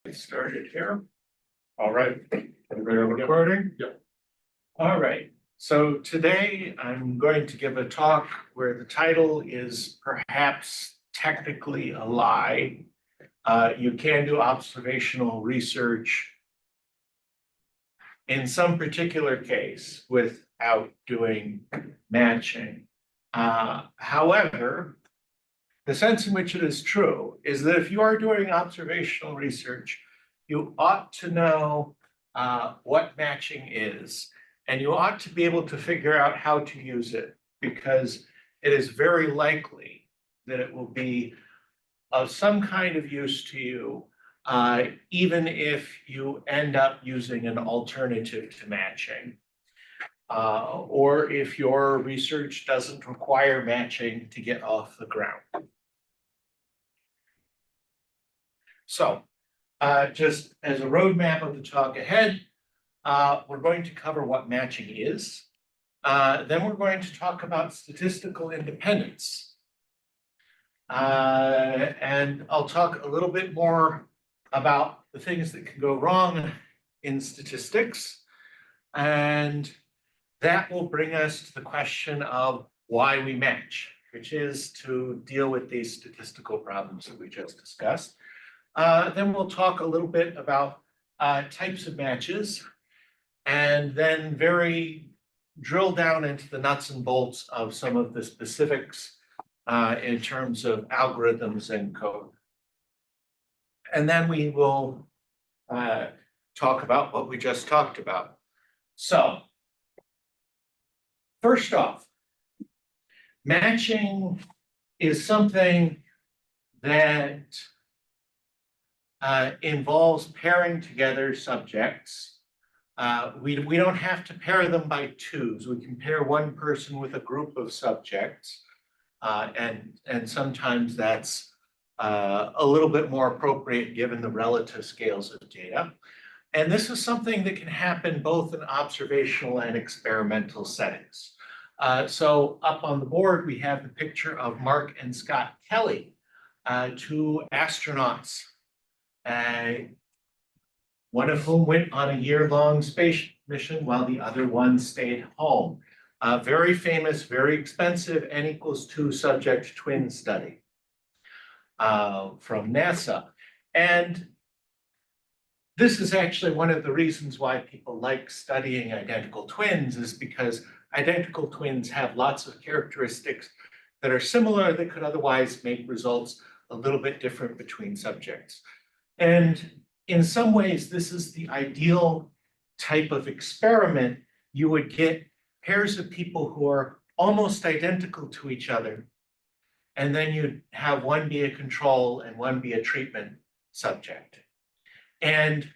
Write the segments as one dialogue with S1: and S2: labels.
S1: Get started here. All right, everybody recording?
S2: Yep.
S1: All right, so today I'm going to give a talk where the title is perhaps technically a lie. You can do observational research in some particular case without doing matching. However, the sense in which it is true is that if you are doing observational research, you ought to know what matching is, and you ought to be able to figure out how to use it, because it is very likely that it will be of some kind of use to you, even if you end up using an alternative to matching. Or if your research doesn't require matching to get off the ground. So, just as a roadmap of the talk ahead, we're going to cover what matching is. Then we're going to talk about statistical independence. And I'll talk a little bit more about the things that can go wrong in statistics. And that will bring us to the question of why we match, which is to deal with these statistical problems that we just discussed. Then we'll talk a little bit about types of matches, and then drill down into the nuts and bolts of some of the specifics in terms of algorithms and code. And then we will talk about what we just talked about. So, first off, matching is something that involves pairing together subjects. We don't have to pair them by twos. We can pair one person with a group of subjects. And sometimes that's a little bit more appropriate given the relative scales of data. And this is something that can happen both in observational and experimental settings. So up on the board, we have the picture of Mark and Scott Kelly, two astronauts, one of whom went on a year-long space mission while the other one stayed home. Very famous, very expensive, N=2 subject twin study from NASA. And this is actually one of the reasons why people like studying identical twins, is because identical twins have lots of characteristics that are similar that could otherwise make results a little bit different between subjects. And in some ways, this is the ideal type of experiment. You would get pairs of people who are almost identical to each other, and then you'd have one be a control and one be a treatment subject. And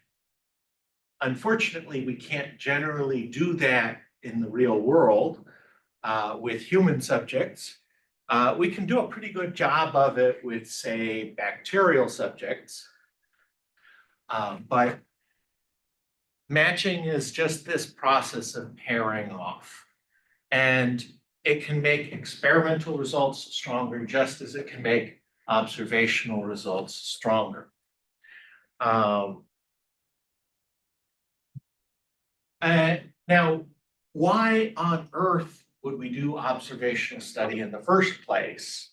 S1: unfortunately, we can't generally do that in the real world with human subjects. We can do a pretty good job of it with, say, bacterial subjects. But matching is just this process of pairing off. And it can make experimental results stronger, just as it can make observational results stronger. Now, why on earth would we do observational study in the first place?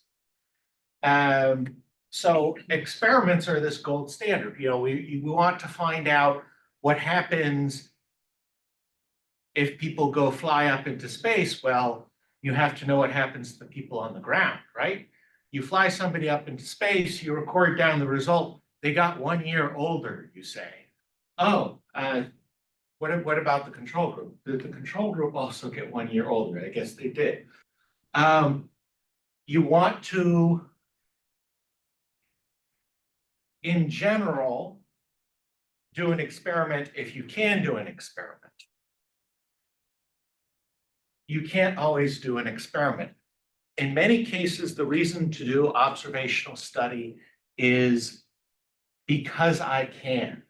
S1: So experiments are this gold standard. You know, we want to find out what happens if people go fly up into space. Well, you have to know what happens to the people on the ground, right? You fly somebody up into space, you record down the result. They got 1 year older, you say. Oh, what about the control group? Did the control group also get 1 year older? I guess they did. You want to, in general, do an experiment if you can do an experiment. You can't always do an experiment. In many cases, the reason to do observational study is because I can.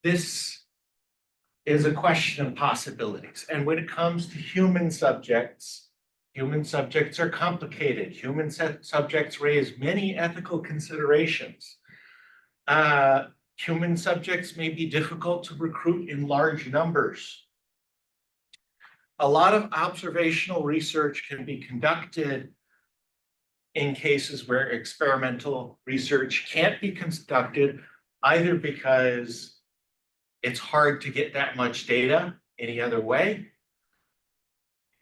S1: This is a question of possibilities. And when it comes to human subjects, Human subjects are complicated. Human subjects raise many ethical considerations. Human subjects may be difficult to recruit in large numbers. A lot of observational research can be conducted in cases where experimental research can't be conducted, either because it's hard to get that much data any other way,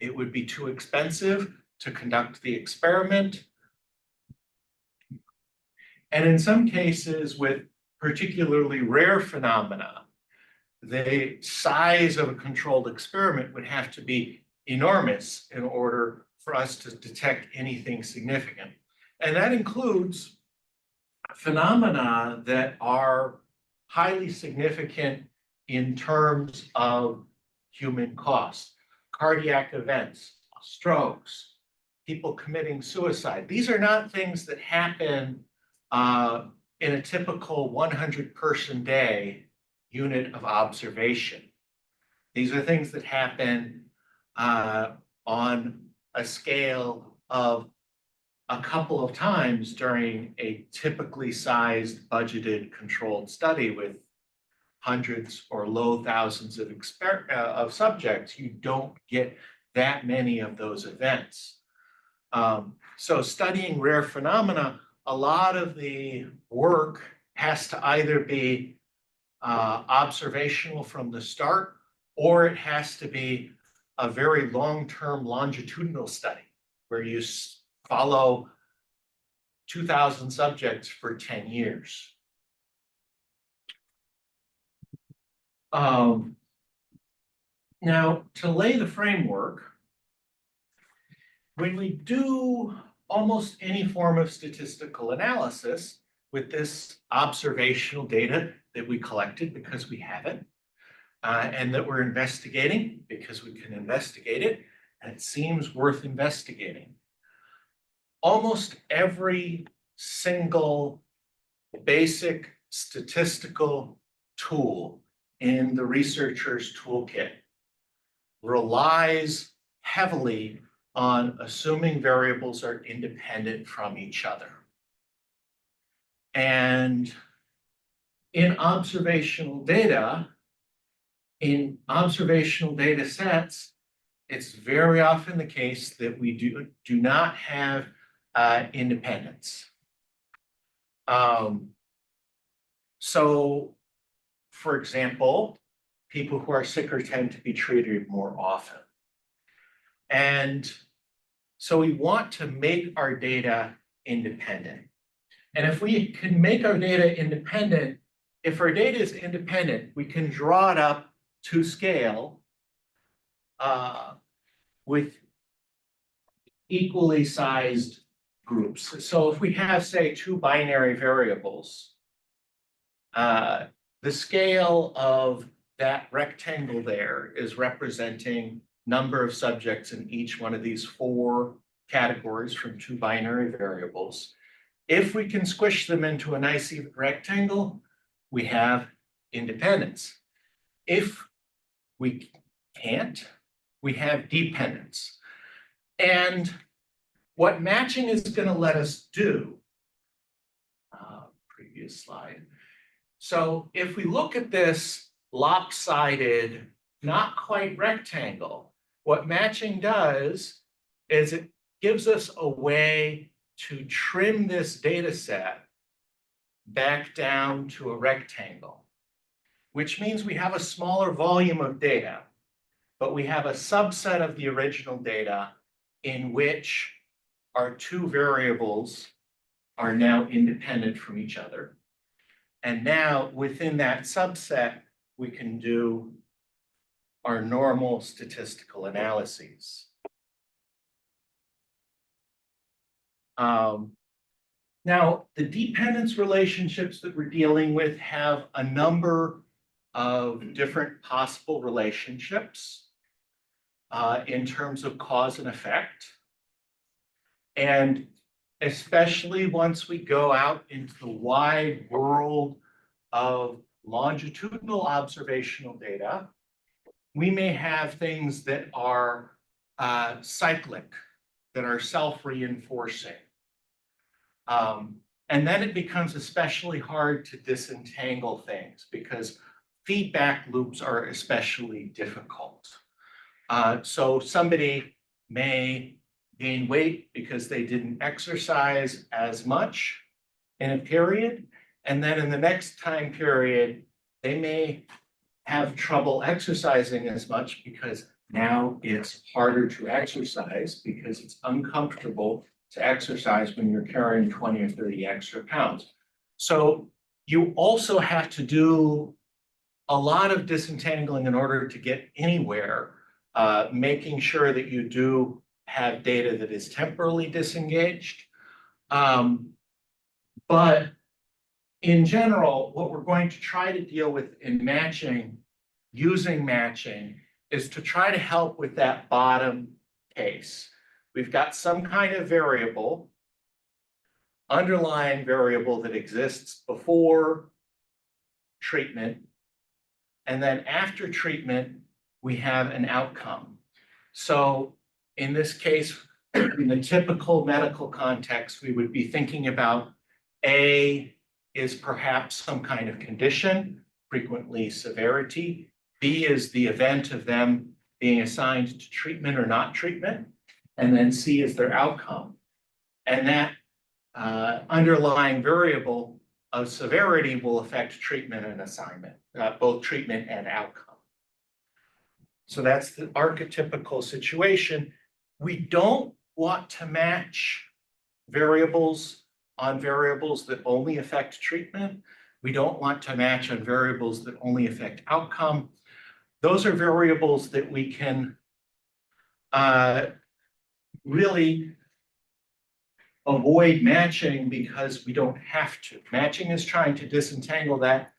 S1: it would be too expensive to conduct the experiment, and in some cases with particularly rare phenomena, the size of a controlled experiment would have to be enormous in order for us to detect anything significant. And that includes phenomena that are highly significant in terms of human cost. Cardiac events, strokes, people committing suicide. These are not things that happen in a typical 100-person day unit of observation. These are things that happen on a scale of a couple of times during a typically sized, budgeted, controlled study with hundreds or low thousands of subjects. You don't get that many of those events. So studying rare phenomena, a lot of the work has to either be observational from the start, or it has to be a very long-term longitudinal study where you follow 2,000 subjects for 10 years. Now, to lay the framework, when we do almost any form of statistical analysis with this observational data that we collected because we have it, and that we're investigating because we can investigate it, and it seems worth investigating. Almost every single basic statistical tool in the researcher's toolkit relies heavily on assuming variables are independent from each other. And in observational data sets, it's very often the case that we do not have independence. So, for example, people who are sicker tend to be treated more often. And so we want to make our data independent. And if we can make our data independent, if our data is independent, we can draw it up to scale with equally sized groups. So if we have, say, two binary variables, the scale of that rectangle there is representing number of subjects in each one of these four categories from two binary variables. If we can squish them into a nice even rectangle, we have independence. If we can't, we have dependence. And what matching is going to let us do, previous slide. So if we look at this lopsided, not quite rectangle, what matching does is it gives us a way to trim this data set back down to a rectangle, which means we have a smaller volume of data, but we have a subset of the original data in which our two variables are now independent from each other. And now within that subset, we can do our normal statistical analyses. Now, the dependence relationships that we're dealing with have a number of different possible relationships in terms of cause and effect. And especially once we go out into the wide world of longitudinal observational data, we may have things that are cyclic. that are self-reinforcing. And then it becomes especially hard to disentangle things because feedback loops are especially difficult. So somebody may gain weight because they didn't exercise as much in a period. And then in the next time period, they may have trouble exercising as much because now it's harder to exercise because it's uncomfortable to exercise when you're carrying 20 or 30 extra pounds. So you also have to do a lot of disentangling in order to get anywhere, making sure that you do have data that is temporally disengaged. But in general, what we're going to try to deal with in matching, using matching, is to try to help with that bottom case. We've got some kind of variable, underlying variable that exists before treatment, and then after treatment, we have an outcome. So in this case, in the typical medical context, we would be thinking about A is perhaps some kind of condition, frequently severity. B is the event of them being assigned to treatment or not treatment. And then C is their outcome. And that underlying variable of severity will affect treatment and assignment, both treatment and outcome. So that's the archetypical situation. We don't want to match variables on variables that only affect treatment. We don't want to match on variables that only affect outcome. Those are variables that we can really avoid matching because we don't have to. Matching is trying to disentangle that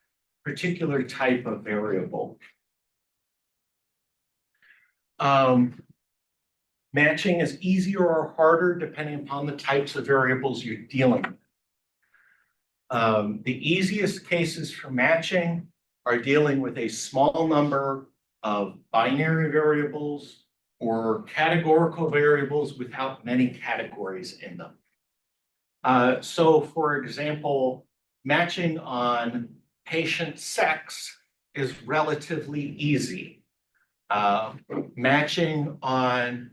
S1: particular type of variable. Matching is easier or harder depending upon the types of variables you're dealing with. The easiest cases for matching are dealing with a small number of binary variables or categorical variables without many categories in them. So for example, matching on patient sex is relatively easy. Matching on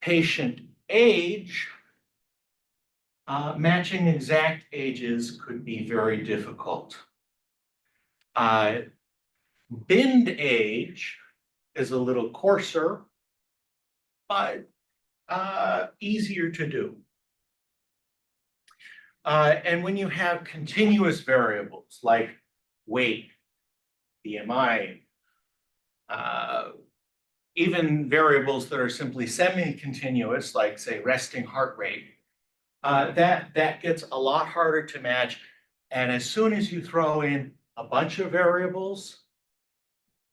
S1: patient age, matching exact ages could be very difficult. Binned age is a little coarser, but easier to do. And when you have continuous variables like weight, BMI, even variables that are simply semi-continuous, like say resting heart rate, that gets a lot harder to match. And as soon as you throw in a bunch of variables,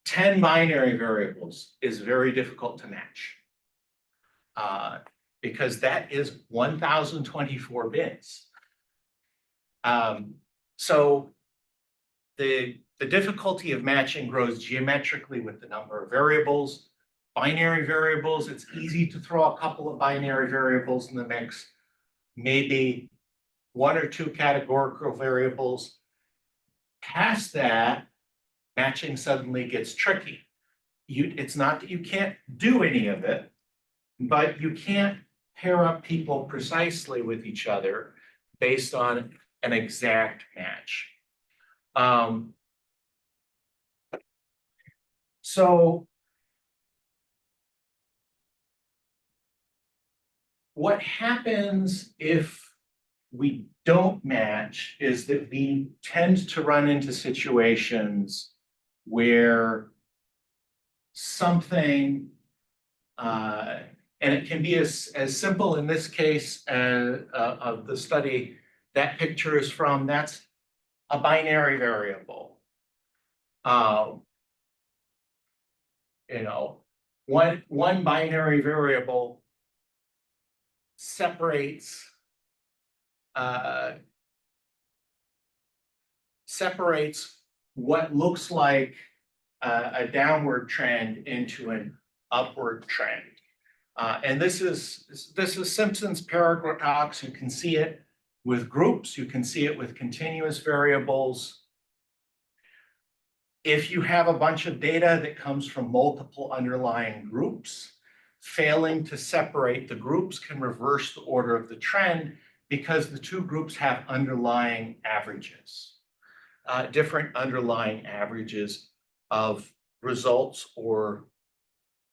S1: 10 binary variables is very difficult to match because that is 1,024 bits. So the difficulty of matching grows geometrically with the number of variables. Binary variables, it's easy to throw a couple of binary variables in the mix, maybe one or two categorical variables. Past that, matching suddenly gets tricky. It's not that you can't do any of it, but you can't pair up people precisely with each other based on an exact match. So what happens if we don't match is that we tend to run into situations where something, and it can be as simple in this case of the study that picture is from, that's a binary variable. You know, one binary variable separates what looks like a downward trend into an upward trend. And this is Simpson's paradox. You can see it with groups. You can see it with continuous variables. If you have a bunch of data that comes from multiple underlying groups, failing to separate the groups can reverse the order of the trend because the two groups have underlying averages, different underlying averages of results or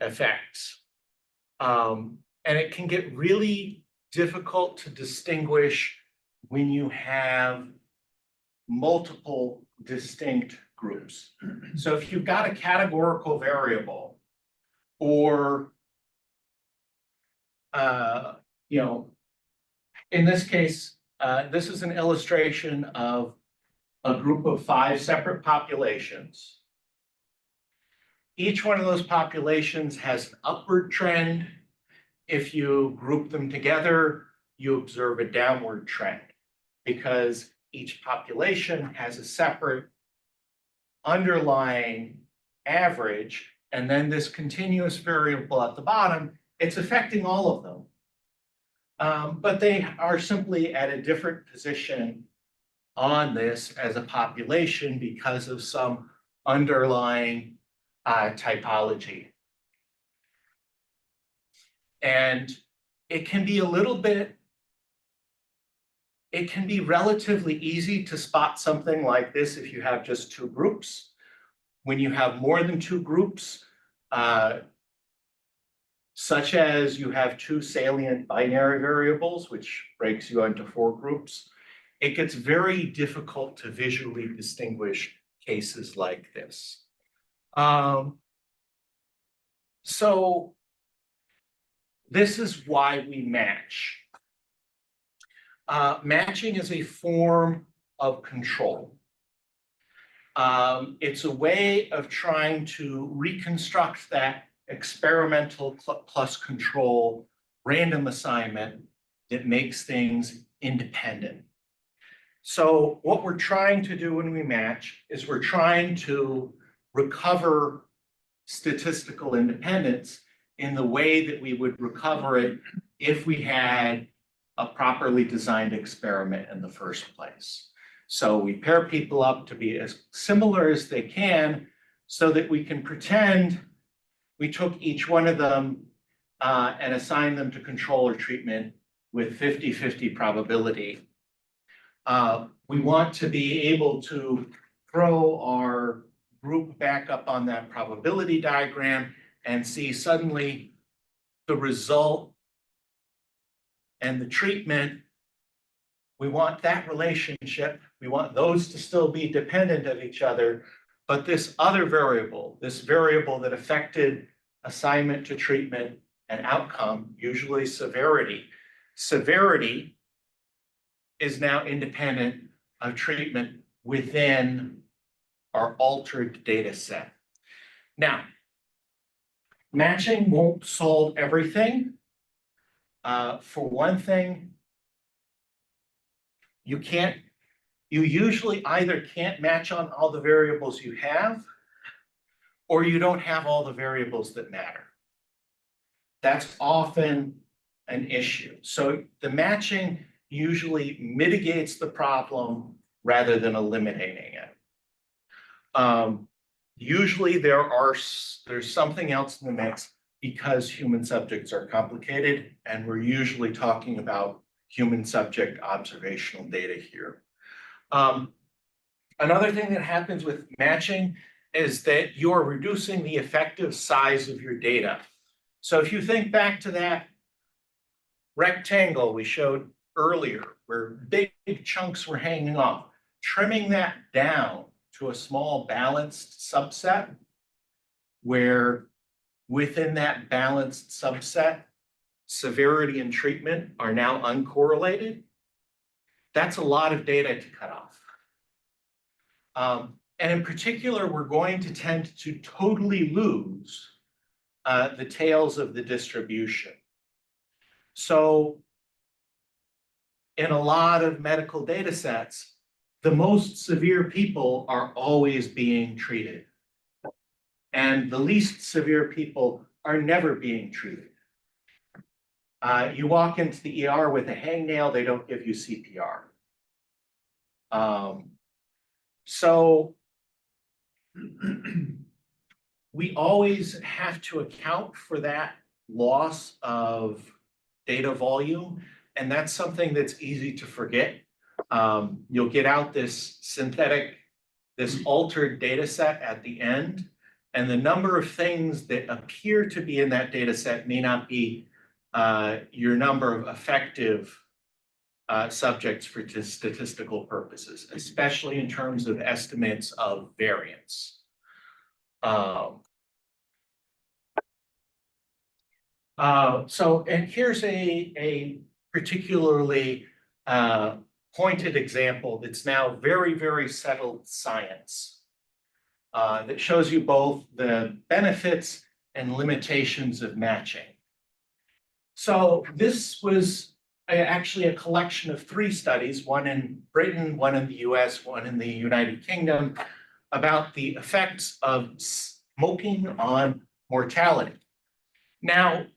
S1: effects. And it can get really difficult to distinguish when you have multiple distinct groups. So if you've got a categorical variable or, in this case, this is an illustration of a group of 5 separate populations. Each one of those populations has an upward trend. If you group them together, you observe a downward trend because each population has a separate underlying average, and then this continuous variable at the bottom, it's affecting all of them. But they are simply at a different position on this as a population because of some underlying typology. And it can be relatively easy to spot something like this if you have just 2 groups. When you have more than 2 groups, such as you have 2 salient binary variables, which breaks you into 4 groups, it gets very difficult to visually distinguish cases like this. So this is why we match. Matching is a form of control. It's a way of trying to reconstruct that experimental plus control random assignment that makes things independent. So what we're trying to do when we match is we're trying to recover statistical independence in the way that we would recover it if we had a properly designed experiment in the first place. So we pair people up to be as similar as they can so that we can pretend we took each one of them and assigned them to control or treatment with 50-50 probability. We want to be able to throw our group back up on that probability diagram and see suddenly the result and the treatment. We want that relationship. We want those to still be dependent of each other. But this other variable, this variable that affected assignment to treatment and outcome, usually severity, severity is now independent of treatment within our altered data set. Now, matching won't solve everything. For one thing, you usually either can't match on all the variables you have, or you don't have all the variables that matter. That's often an issue. So the matching usually mitigates the problem rather than eliminating it. Usually there's something else in the mix because human subjects are complicated, and we're usually talking about human subject observational data here. Another thing that happens with matching is that you're reducing the effective size of your data. So if you think back to that rectangle we showed earlier, where big chunks were hanging off, trimming that down to a small balanced subset, where within that balanced subset, severity and treatment are now uncorrelated, that's a lot of data to cut off. And in particular, we're going to tend to totally lose the tails of the distribution. So in a lot of medical data sets, the most severe people are always being treated, and the least severe people are never being treated. You walk into the ER with a hangnail, they don't give you CPR. So we always have to account for that loss of data volume, and that's something that's easy to forget. You'll get out this altered data set at the end, and the number of things that appear to be in that data set may not be your number of effective subjects for statistical purposes, especially in terms of estimates of variance. And here's a particularly pointed example that's now very, very settled science that shows you both the benefits and limitations of matching. So this was actually a collection of 3 studies, one in Britain, one in the US, one in the United Kingdom, about the effects of smoking on mortality. Now,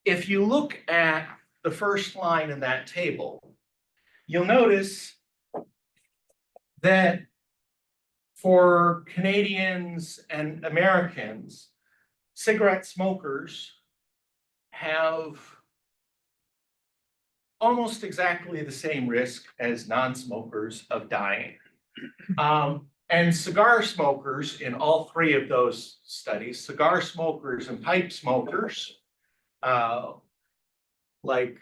S1: if you look at the first line in that table, you'll notice that for Canadians and Americans, cigarette smokers have almost exactly the same risk as non-smokers of dying. And cigar smokers in all 3 of those studies, cigar smokers and pipe smokers, like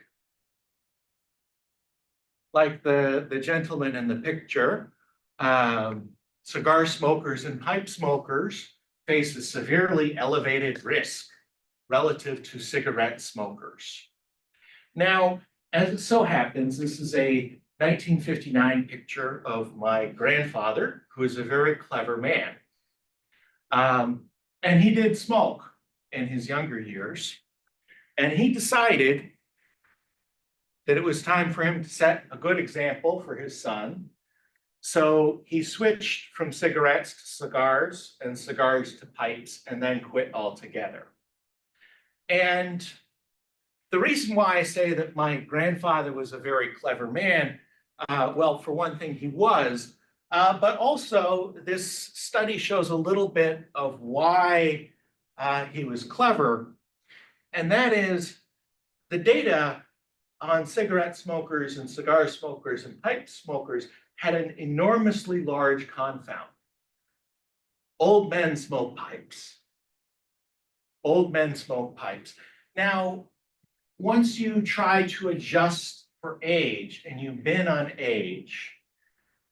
S1: the gentleman in the picture, cigar smokers and pipe smokers face a severely elevated risk relative to cigarette smokers. Now, as it so happens, this is a 1959 picture of my grandfather, who is a very clever man. And he did smoke in his younger years. And he decided that it was time for him to set a good example for his son. So he switched from cigarettes to cigars and cigars to pipes, and then quit altogether. And the reason why I say that my grandfather was a very clever man, well, for one thing, he was, but also this study shows a little bit of why he was clever, and that is the data on cigarette smokers and cigar smokers and pipe smokers had an enormously large confound. Old men smoke pipes. Old men smoke pipes. Now, once you try to adjust for age and you bin on age,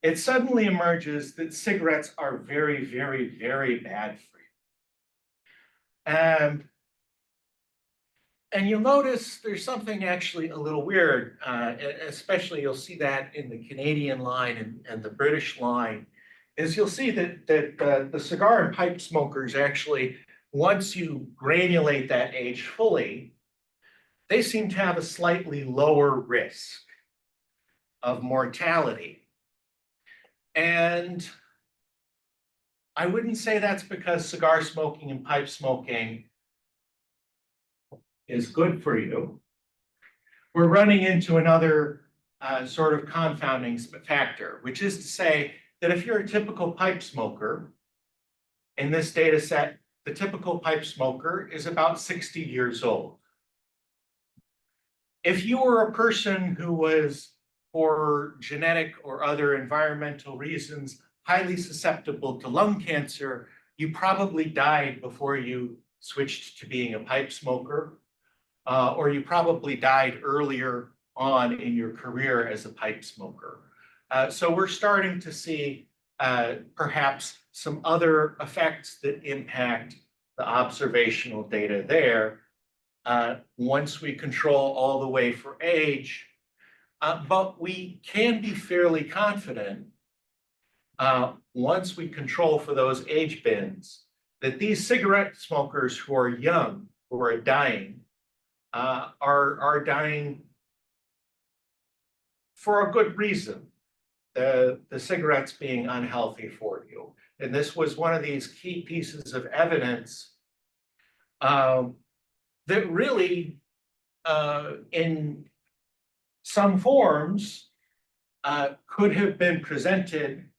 S1: it suddenly emerges that cigarettes are very, very, very bad for you. And you'll notice there's something actually a little weird, especially you'll see that in the Canadian line and the British line, is you'll see that the cigar and pipe smokers actually, once you granulate that age fully, they seem to have a slightly lower risk of mortality. And I wouldn't say that's because cigar smoking and pipe smoking is good for you. We're running into another sort of confounding factor, which is to say that if you're a typical pipe smoker, in this data set, the typical pipe smoker is about 60 years old. If you were a person who was, for genetic or other environmental reasons, highly susceptible to lung cancer, you probably died before you switched to being a pipe smoker, or you probably died earlier on in your career as a pipe smoker. So we're starting to see perhaps some other effects that impact the observational data there once we control all the way for age. But we can be fairly confident once we control for those age bins that these cigarette smokers who are young, who are dying, are dying for a good reason. The cigarettes being unhealthy for you. And this was one of these key pieces of evidence that really in some forms could have been presented,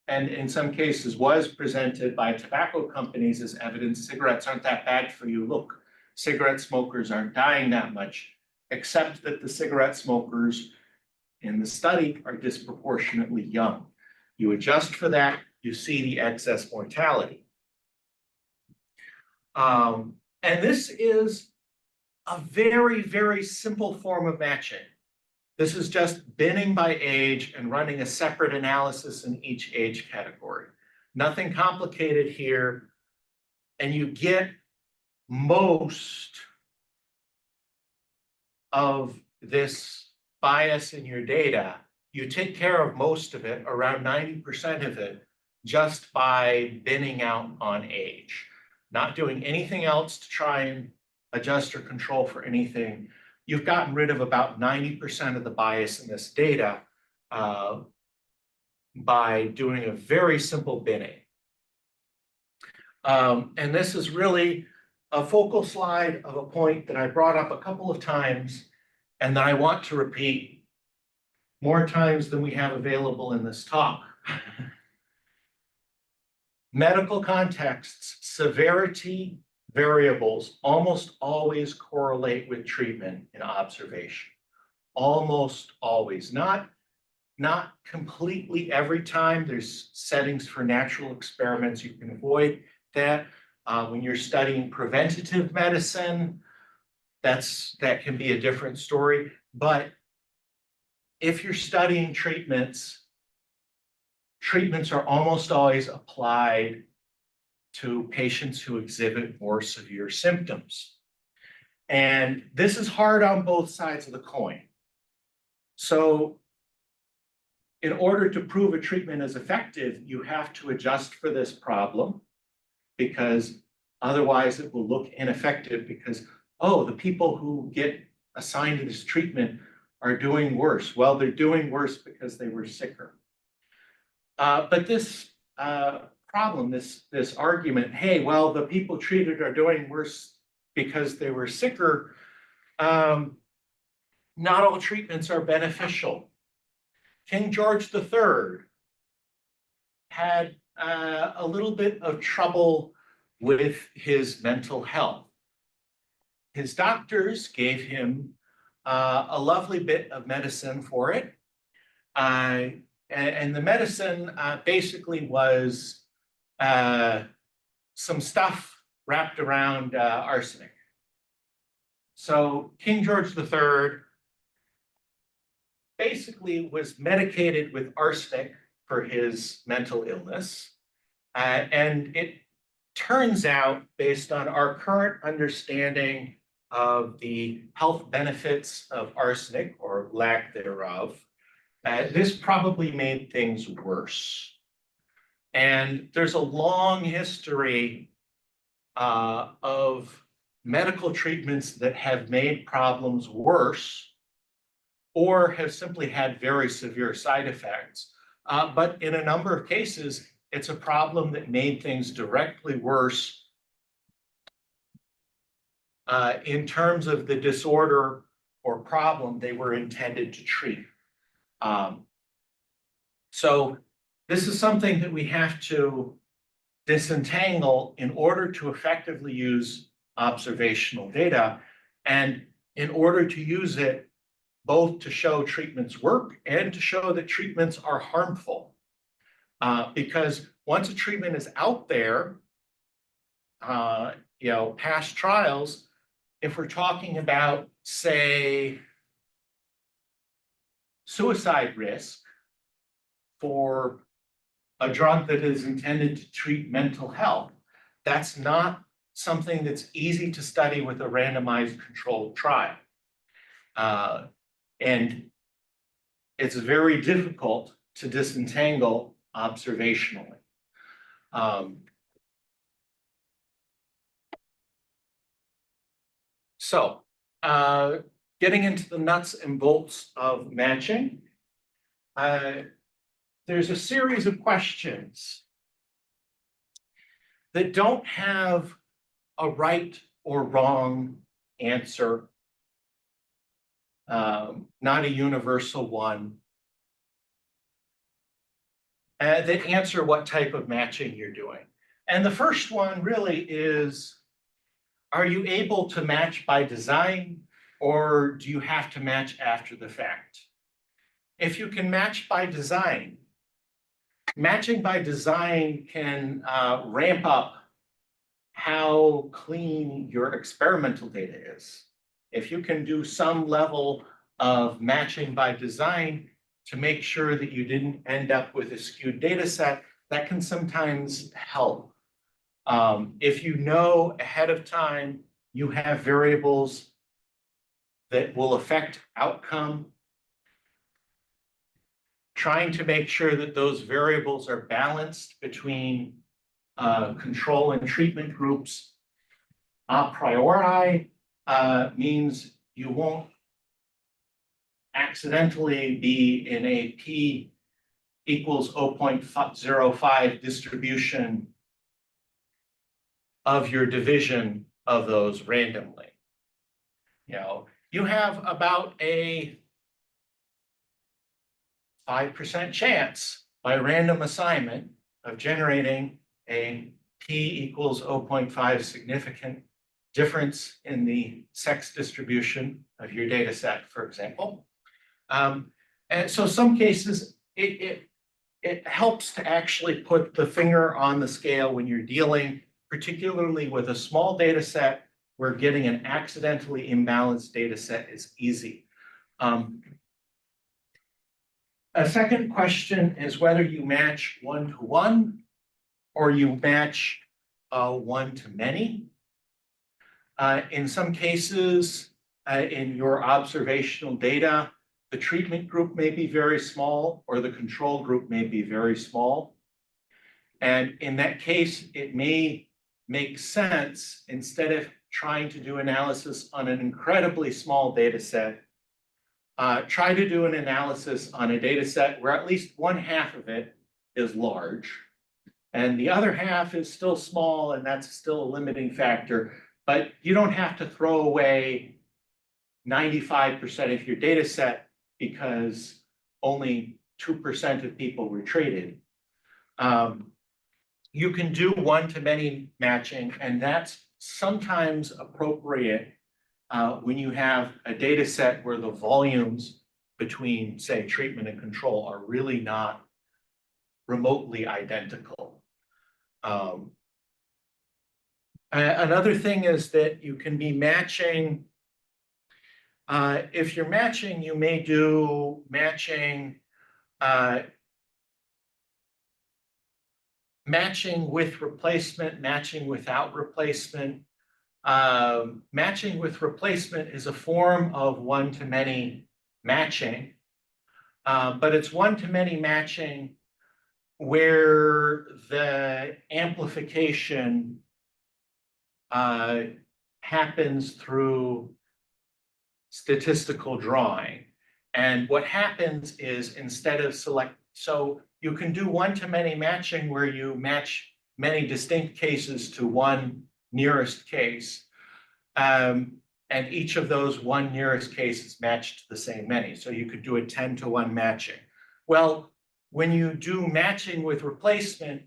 S1: and in some cases was presented by tobacco companies as evidence cigarettes aren't that bad for you. Look, cigarette smokers aren't dying that much, except that the cigarette smokers in the study are disproportionately young. You adjust for that, you see the excess mortality. And this is a very, very simple form of matching. This is just binning by age and running a separate analysis in each age category. Nothing complicated here. And you get most of this bias in your data. You take care of most of it, around 90% of it, just by binning out on age. Not doing anything else to try and adjust or control for anything. You've gotten rid of about 90% of the bias in this data by doing a very simple binning. And this is really a focal slide of a point that I brought up a couple of times and that I want to repeat more times than we have available in this talk. Medical contexts, severity variables almost always correlate with treatment in observation. Almost always. Not completely every time. There's settings for natural experiments you can avoid that. When you're studying preventative medicine, that can be a different story. But if you're studying treatments are almost always applied to patients who exhibit more severe symptoms. And this is hard on both sides of the coin. So in order to prove a treatment is effective, you have to adjust for this problem, because otherwise it will look ineffective because, oh, the people who get assigned to this treatment are doing worse. Well, they're doing worse because they were sicker. But this problem, this argument, hey, well, the people treated are doing worse because they were sicker, not all treatments are beneficial. King George III had a little bit of trouble with his mental health. His doctors gave him a lovely bit of medicine for it. And the medicine basically was some stuff wrapped around arsenic. So King George III basically was medicated with arsenic for his mental illness. And it turns out, based on our current understanding of the health benefits of arsenic, or lack thereof, this probably made things worse. And there's a long history of medical treatments that have made problems worse or have simply had very severe side effects. But in a number of cases, it's a problem that made things directly worse in terms of the disorder or problem they were intended to treat. So this is something that we have to disentangle in order to effectively use observational data, and in order to use it both to show treatments work and to show that treatments are harmful. Because once a treatment is out there, past trials, if we're talking about, say, suicide risk for a drug that is intended to treat mental health, that's not something that's easy to study with a randomized controlled trial. And it's very difficult to disentangle observationally. So getting into the nuts and bolts of matching, there's a series of questions that don't have a right or wrong answer not a universal one, that answer what type of matching you're doing. And the first one really is, are you able to match by design, or do you have to match after the fact? If you can match by design, matching by design can ramp up how clean your experimental data is. If you can do some level of matching by design to make sure that you didn't end up with a skewed data set, that can sometimes help. If you know ahead of time you have variables that will affect outcome, trying to make sure that those variables are balanced between control and treatment groups a priori means you won't accidentally be in a p equals 0.05 distribution of your division of those randomly. You have about a 5% chance by random assignment of generating a p equals 0.5 significant difference in the sex distribution of your data set, for example. And so some cases, it helps to actually put the finger on the scale when you're dealing, particularly with a small data set where getting an accidentally imbalanced data set is easy. A second question is whether you match one-to-one or you match one-to-many. In some cases, in your observational data, the treatment group may be very small or the control group may be very small. And in that case, it may make sense, instead of trying to do analysis on an incredibly small data set, try to do an analysis on a data set where at least one half of it is large and the other half is still small, and that's still a limiting factor. But you don't have to throw away 95% of your data set because only 2% of people were treated. You can do one-to-many matching, and that's sometimes appropriate when you have a data set where the volumes between, say, treatment and control are really not remotely identical. Another thing is that you can be matching. If you're matching, you may do matching matching with replacement, matching without replacement. Matching with replacement is a form of one-to-many matching, but it's one-to-many matching where the amplification happens through statistical drawing. And what happens is, instead of so you can do one-to-many matching where you match many distinct cases to one nearest case. And each of those one nearest cases matched the same many. So you could do a 10-to-1 matching. Well, when you do matching with replacement,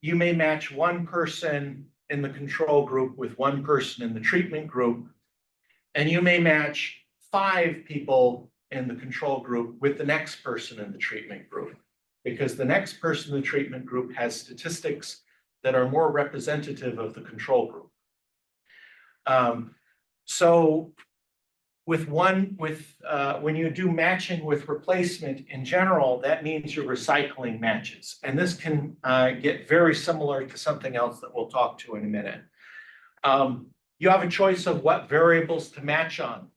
S1: you may match one person in the control group with one person in the treatment group, and you may match 5 people in the control group with the next person in the treatment group, because the next person in the treatment group has statistics that are more representative of the control group. So when you do matching with replacement in general, that means you're recycling matches. And this can get very similar to something else that we'll talk to in a minute. You have a choice of what variables to match on.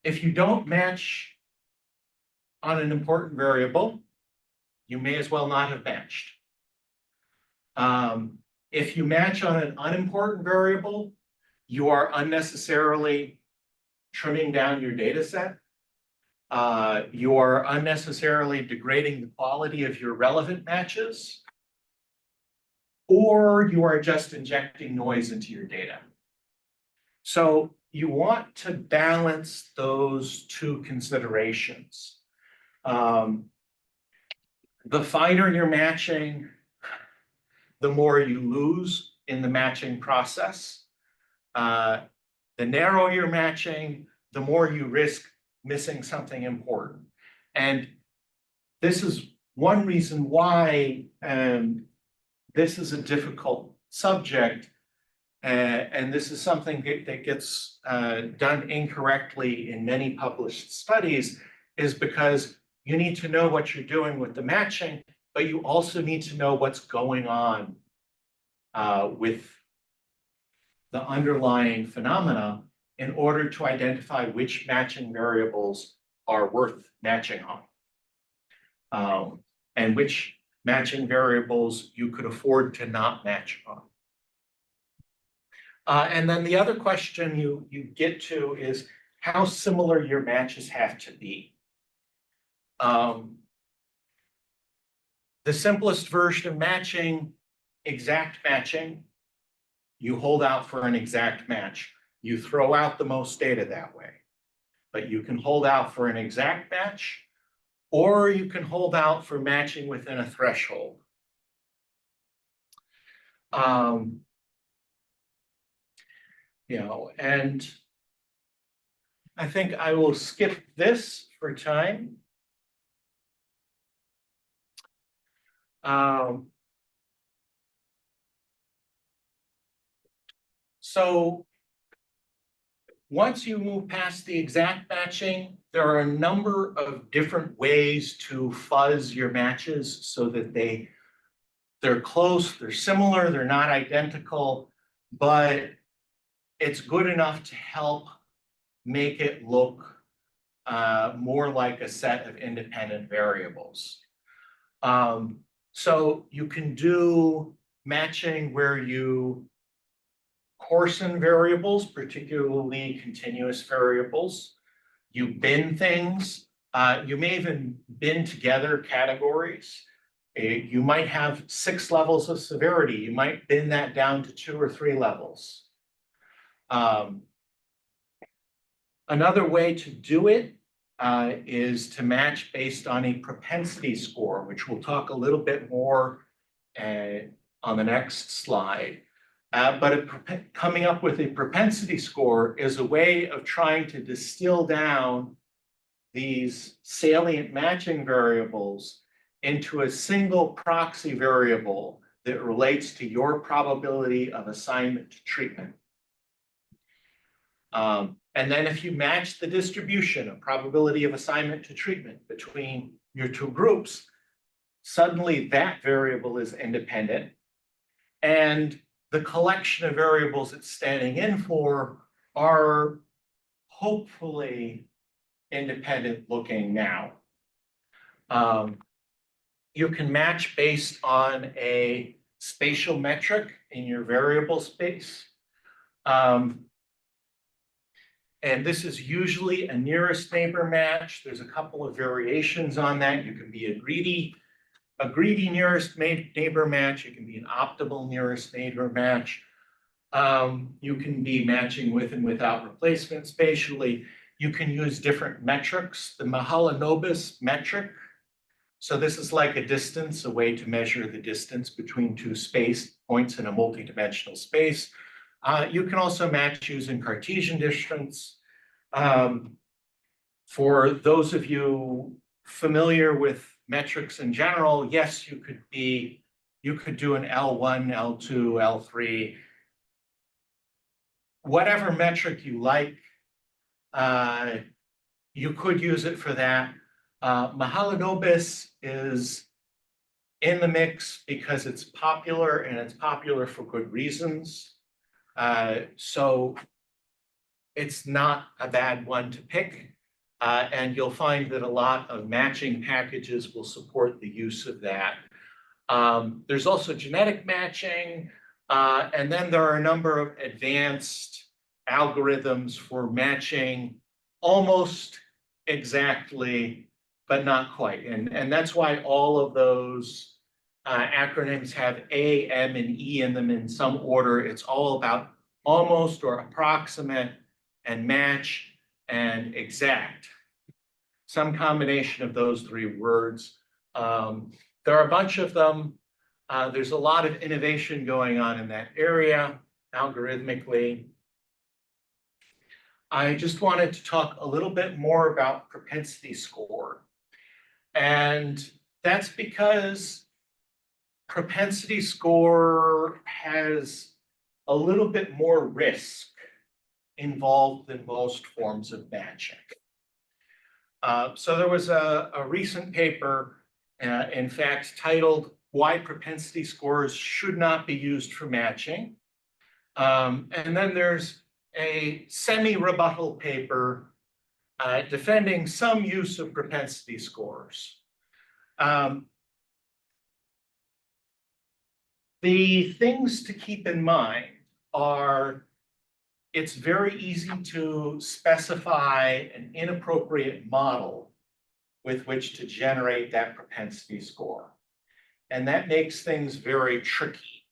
S1: If you don't match on an important variable, you may as well not have matched. If you match on an unimportant variable, you are unnecessarily trimming down your data set. You are unnecessarily degrading the quality of your relevant matches, or you are just injecting noise into your data. So you want to balance those two considerations. The finer you're matching, the more you lose in the matching process. The narrower you're matching, the more you risk missing something important. And this is one reason why this is a difficult subject. And this is something that gets done incorrectly in many published studies, is because you need to know what you're doing with the matching, but you also need to know what's going on with the underlying phenomena in order to identify which matching variables are worth matching on, and which matching variables you could afford to not match on. And then the other question you get to is how similar your matches have to be. The simplest version of matching, exact matching, you hold out for an exact match. You throw out the most data that way. But you can hold out for an exact match, or you can hold out for matching within a threshold. And I think I will skip this for time. So once you move past the exact matching, there are a number of different ways to fuzz your matches so that they're close, they're similar, they're not identical, but it's good enough to help make it look more like a set of independent variables. So you can do matching where you coarsen variables, particularly continuous variables. You bin things. You may even bin together categories. You might have 6 levels of severity. You might bin that down to 2 or 3 levels. Another way to do it is to match based on a propensity score, which we'll talk a little bit more on the next slide. But coming up with a propensity score is a way of trying to distill down these salient matching variables into a single proxy variable that relates to your probability of assignment to treatment. And then if you match the distribution of probability of assignment to treatment between your two groups, suddenly that variable is independent. And the collection of variables it's standing in for are hopefully independent looking now. You can match based on a spatial metric in your variable space. And this is usually a nearest neighbor match. There's a couple of variations on that. You can be a greedy nearest neighbor match. You can be an optimal nearest neighbor match. You can be matching with and without replacement spatially. You can use different metrics. The Mahalanobis metric. So this is like a distance, a way to measure the distance between two space points in a multidimensional space. You can also match using Cartesian distance. For those of you familiar with metrics in general, yes, you could do an L1, L2, L3, whatever metric you like, you could use it for that. Mahalanobis is in the mix because it's popular, and it's popular for good reasons. So it's not a bad one to pick. And you'll find that a lot of matching packages will support the use of that. There's also genetic matching. And then there are a number of advanced algorithms for matching almost exactly, but not quite. And that's why all of those acronyms have A, M, and E in them in some order. It's all about almost or approximate and match and exact. Some combination of those three words. There are a bunch of them. There's a lot of innovation going on in that area algorithmically. I just wanted to talk a little bit more about propensity score. And that's because propensity score has a little bit more risk involved than most forms of matching. So there was a recent paper, in fact, titled "Why Propensity Scores Should Not Be Used for Matching." And then there's a semi-rebuttal paper defending some use of propensity scores. The things to keep in mind are it's very easy to specify an inappropriate model with which to generate that propensity score. And that makes things very tricky.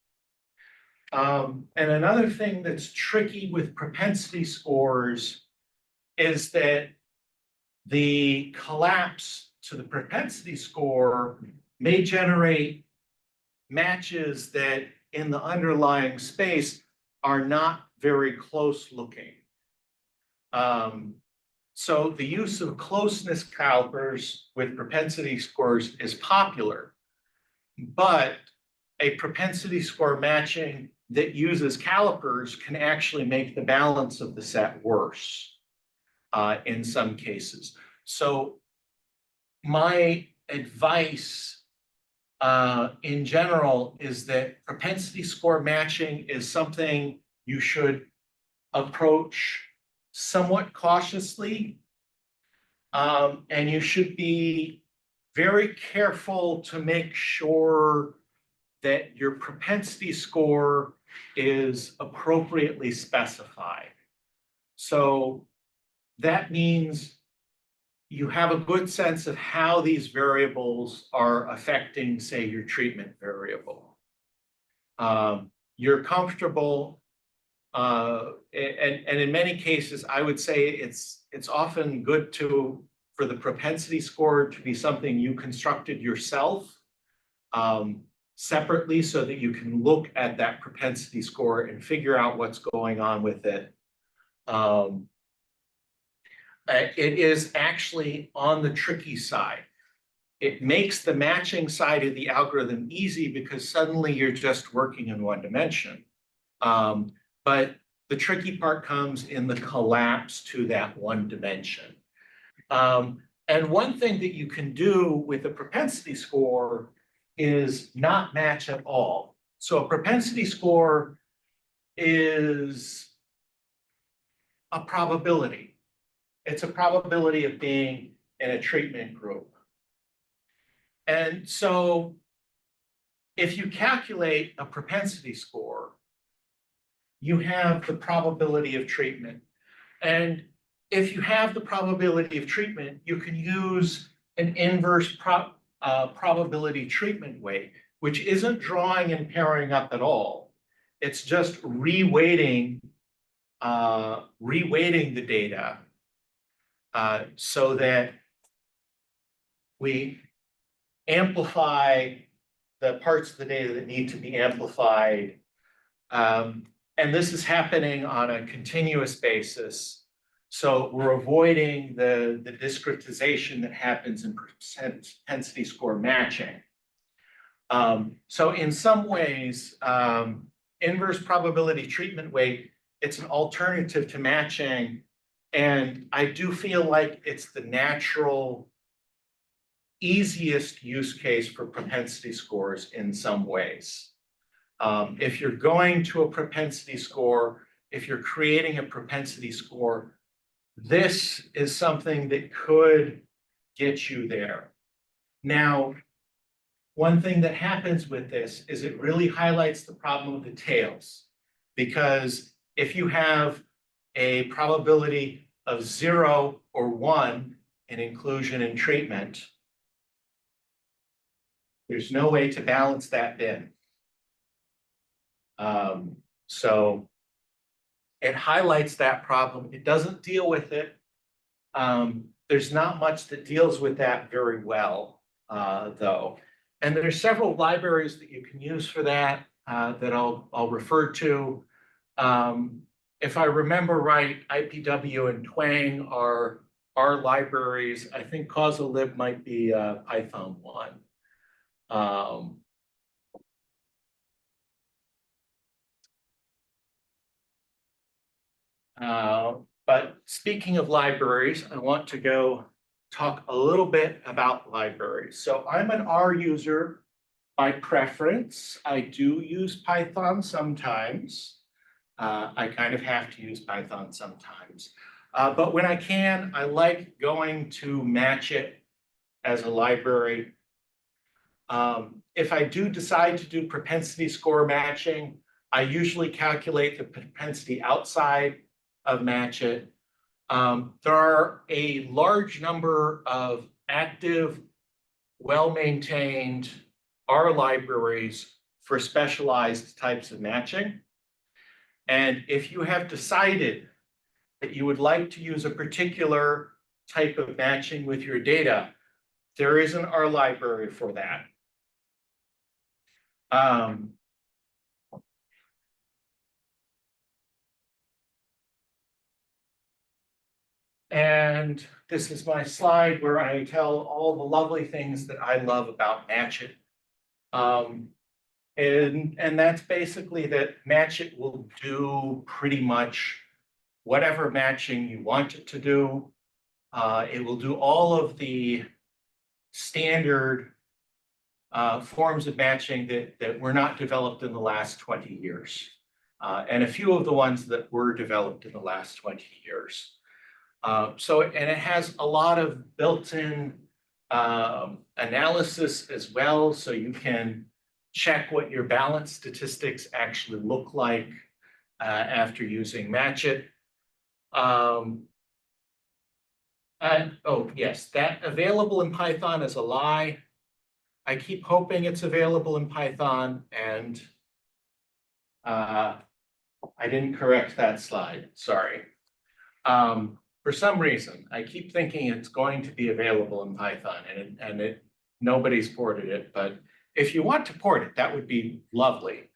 S1: And another thing that's tricky with propensity scores is that the collapse to the propensity score may generate matches that in the underlying space are not very close looking. So the use of closeness calipers with propensity scores is popular, but a propensity score matching that uses calipers can actually make the balance of the set worse in some cases. So my advice in general is that propensity score matching is something you should approach somewhat cautiously, and you should be very careful to make sure that your propensity score is appropriately specified. So that means you have a good sense of how these variables are affecting, say, your treatment variable. You're comfortable, and in many cases, I would say it's often good for the propensity score to be something you constructed yourself separately so that you can look at that propensity score and figure out what's going on with it. It is actually on the tricky side. It makes the matching side of the algorithm easy because suddenly you're just working in one dimension. But the tricky part comes in the collapse to that one dimension. And one thing that you can do with a propensity score is not match at all. So a propensity score is a probability. It's a probability of being in a treatment group. And so if you calculate a propensity score, you have the probability of treatment. And if you have the probability of treatment, you can use an inverse probability treatment weight, which isn't drawing and pairing up at all. It's just reweighting the data so that we amplify the parts of the data that need to be amplified. And this is happening on a continuous basis. So we're avoiding the discretization that happens in propensity score matching. So in some ways, inverse probability treatment weight, it's an alternative to matching. And I do feel like it's the natural, easiest use case for propensity scores in some ways. If you're going to a propensity score, if you're creating a propensity score, this is something that could get you there. Now, one thing that happens with this is it really highlights the problem of the tails, because if you have a probability of 0 or 1 in inclusion and treatment, there's no way to balance that bin. So It highlights that problem. It doesn't deal with it. There's not much that deals with that very well, though. And there's several libraries that you can use for that, that I'll refer to. If I remember right, IPW and Twang are libraries. I think CausaLib might be Python 1. But speaking of libraries, I want to go talk a little bit about libraries. So I'm an R user by preference. I do use Python sometimes. I kind of have to use Python sometimes. But when I can, I like going to Matchit as a library. If I do decide to do propensity score matching, I usually calculate the propensity outside of Matchit. There are a large number of active, well-maintained R libraries for specialized types of matching. And if you have decided that you would like to use a particular type of matching with your data, there is an R library for that. And this is my slide where I tell all the lovely things that I love about Matchit. And that's basically that Matchit will do pretty much whatever matching you want it to do. It will do all of the standard forms of matching that were not developed in the last 20 years. And a few of the ones that were developed in the last 20 years. And it has a lot of built-in analysis as well, so you can check what your balance statistics actually look like after using Matchit. And oh yes, that available in Python is a lie. I keep hoping it's available in Python, and I didn't correct that slide, sorry. For some reason, I keep thinking it's going to be available in Python, and nobody's ported it. But if you want to port it, that would be lovely.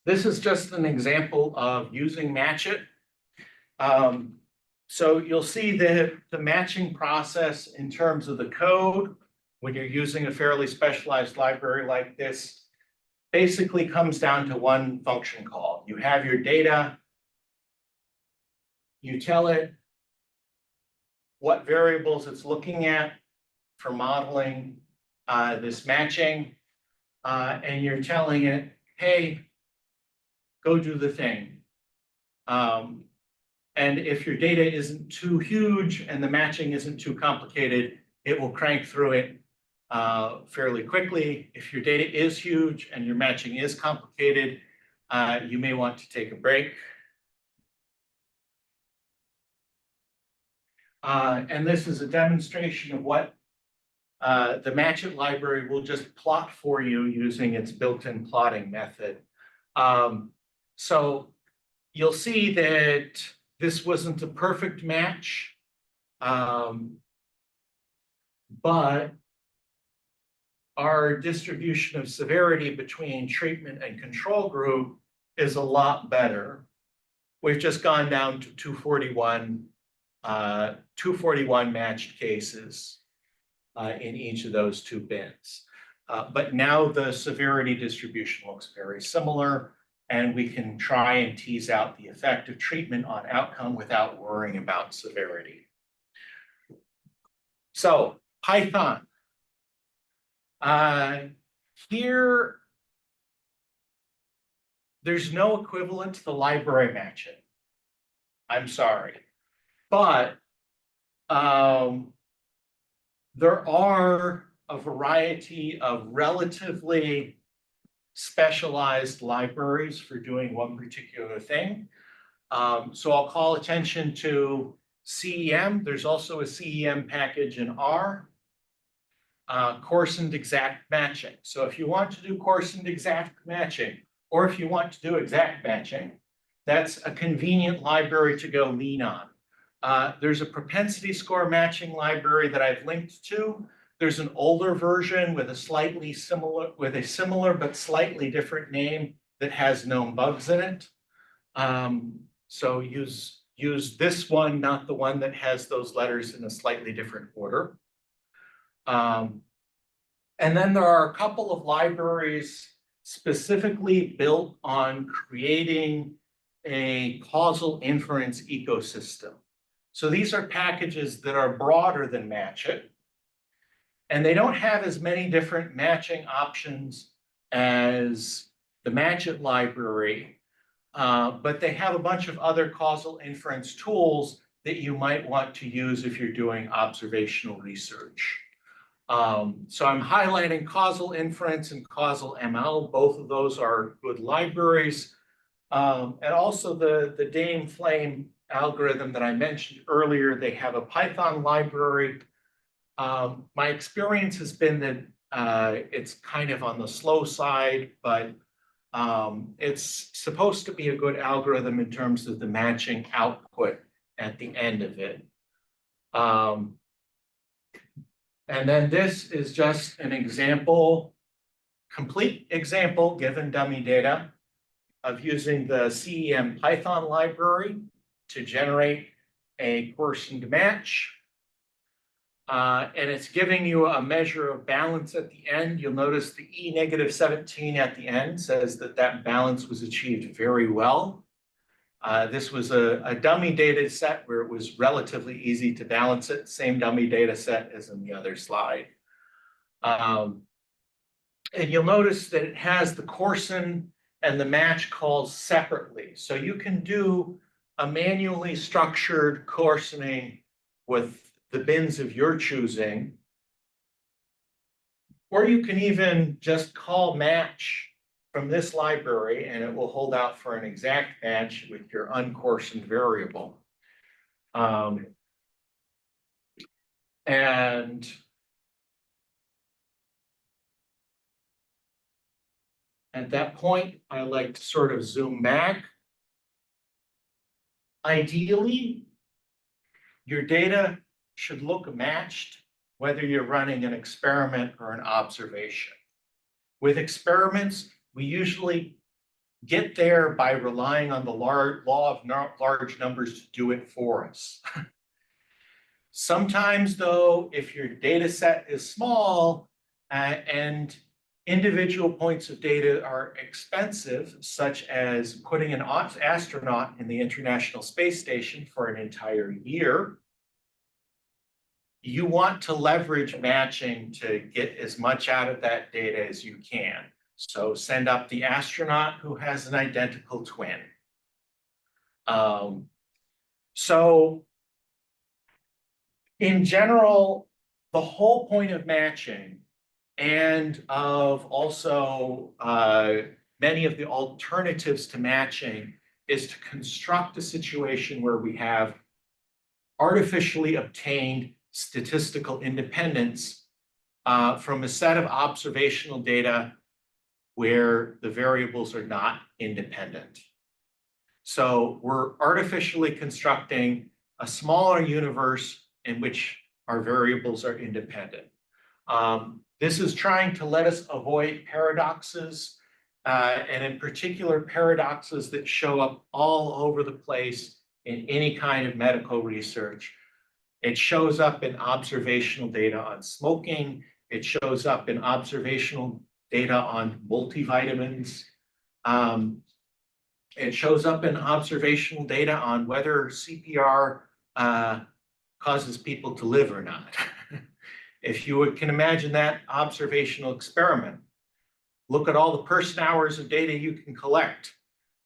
S1: This is just an example of using Matchit. So you'll see that the matching process in terms of the code, when you're using a fairly specialized library like this, basically comes down to one function call. You have your data, you tell it what variables it's looking at for modeling this matching, and you're telling it, hey, go do the thing. And if your data isn't too huge and the matching isn't too complicated, it will crank through it fairly quickly. If your data is huge and your matching is complicated, you may want to take a break. And this is a demonstration of what the Matchit library will just plot for you using its built-in plotting method. So you'll see that this wasn't a perfect match, but our distribution of severity between treatment and control group is a lot better. We've just gone down to 241 matched cases in each of those two bins. But now the severity distribution looks very similar, and we can try and tease out the effect of treatment on outcome without worrying about severity. So Python. Here, there's no equivalent to the library Matchit. I'm sorry. But there are a variety of relatively specialized libraries for doing one particular thing. So I'll call attention to CEM. There's also a CEM package in R. Coarsened exact matching. So if you want to do coarsened exact matching, or if you want to do exact matching, that's a convenient library to go lean on. There's a propensity score matching library that I've linked to. There's an older version with a similar but slightly different name that has known bugs in it. So use this one, not the one that has those letters in a slightly different order. And then there are a couple of libraries specifically built on creating a causal inference ecosystem. So these are packages that are broader than Matchit, and they don't have as many different matching options as the Matchit library, but they have a bunch of other causal inference tools that you might want to use if you're doing observational research. So I'm highlighting causal inference and causal ML. Both of those are good libraries. And also the Dame Flame algorithm that I mentioned earlier, they have a Python library. My experience has been that it's kind of on the slow side, but it's supposed to be a good algorithm in terms of the matching output at the end of it. And then this is just an example, complete example, given dummy data, of using the CEM Python library to generate a coarsened match. And it's giving you a measure of balance at the end. You'll notice the E-17 at the end says that that balance was achieved very well. This was a dummy data set where it was relatively easy to balance it, same dummy data set as in the other slide. And you'll notice that it has the coarsen and the match calls separately. So you can do a manually structured coarsening with the bins of your choosing, or you can even just call match from this library and it will hold out for an exact match with your uncoarsened variable. And at that point, I like to sort of zoom back. Ideally, your data should look matched, whether you're running an experiment or an observation. With experiments, we usually get there by relying on the law of large numbers to do it for us. Sometimes, though, if your data set is small and individual points of data are expensive, such as putting an astronaut in the International Space Station for an entire year, you want to leverage matching to get as much out of that data as you can. So send up the astronaut who has an identical twin. So in general, the whole point of matching and of also many of the alternatives to matching is to construct a situation where we have artificially obtained statistical independence from a set of observational data where the variables are not independent. So we're artificially constructing a smaller universe in which our variables are independent. This is trying to let us avoid paradoxes, and in particular, paradoxes that show up all over the place in any kind of medical research. It shows up in observational data on smoking. It shows up in observational data on multivitamins. It shows up in observational data on whether CPR causes people to live or not. If you can imagine that observational experiment, look at all the person hours of data you can collect.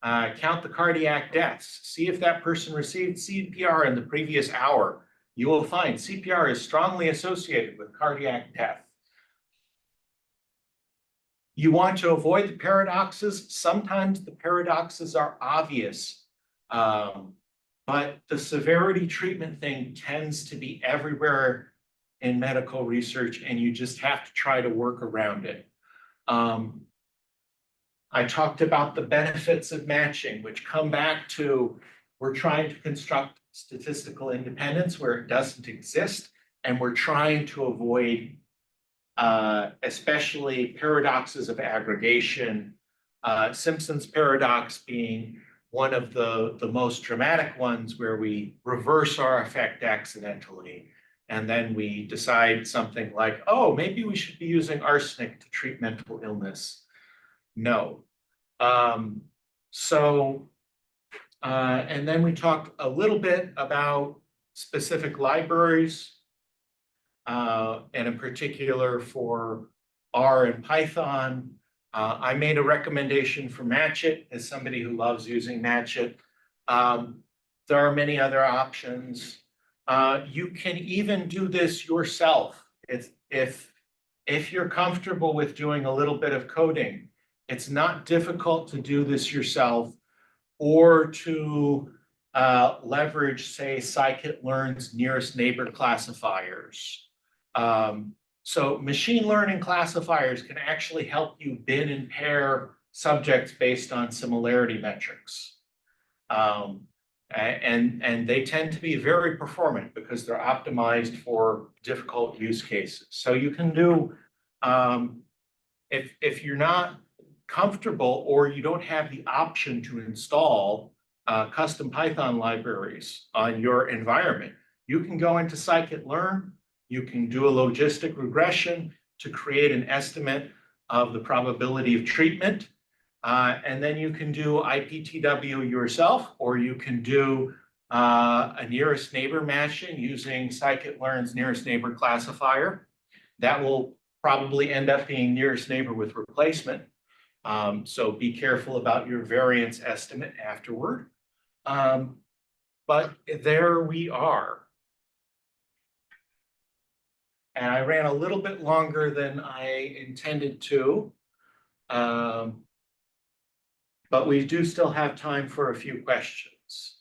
S1: Count the cardiac deaths. See if that person received CPR in the previous hour. You will find CPR is strongly associated with cardiac death. You want to avoid the paradoxes. Sometimes the paradoxes are obvious, but the severity treatment thing tends to be everywhere in medical research, and you just have to try to work around it. I talked about the benefits of matching, which come back to we're trying to construct statistical independence where it doesn't exist, and we're trying to avoid especially paradoxes of aggregation, Simpson's paradox being one of the most dramatic ones where we reverse our effect accidentally. And then we decide something like, oh, maybe we should be using arsenic to treat mental illness. No. And then we talked a little bit about specific libraries, and in particular for R and Python. I made a recommendation for Matchit as somebody who loves using Matchit. There are many other options. You can even do this yourself. If you're comfortable with doing a little bit of coding, it's not difficult to do this yourself or to leverage, say, scikit-learn's nearest neighbor classifiers. So machine learning classifiers can actually help you bin and pair subjects based on similarity metrics. And they tend to be very performant because they're optimized for difficult use cases. So you can do, if you're not comfortable or you don't have the option to install custom Python libraries on your environment, you can go into scikit-learn, you can do a logistic regression to create an estimate of the probability of treatment. And then you can do IPTW yourself, or you can do a nearest neighbor matching using scikit-learn's nearest neighbor classifier. That will probably end up being nearest neighbor with replacement. So be careful about your variance estimate afterward. But there we are. And I ran a little bit longer than I intended to. But we do still have time for a few questions.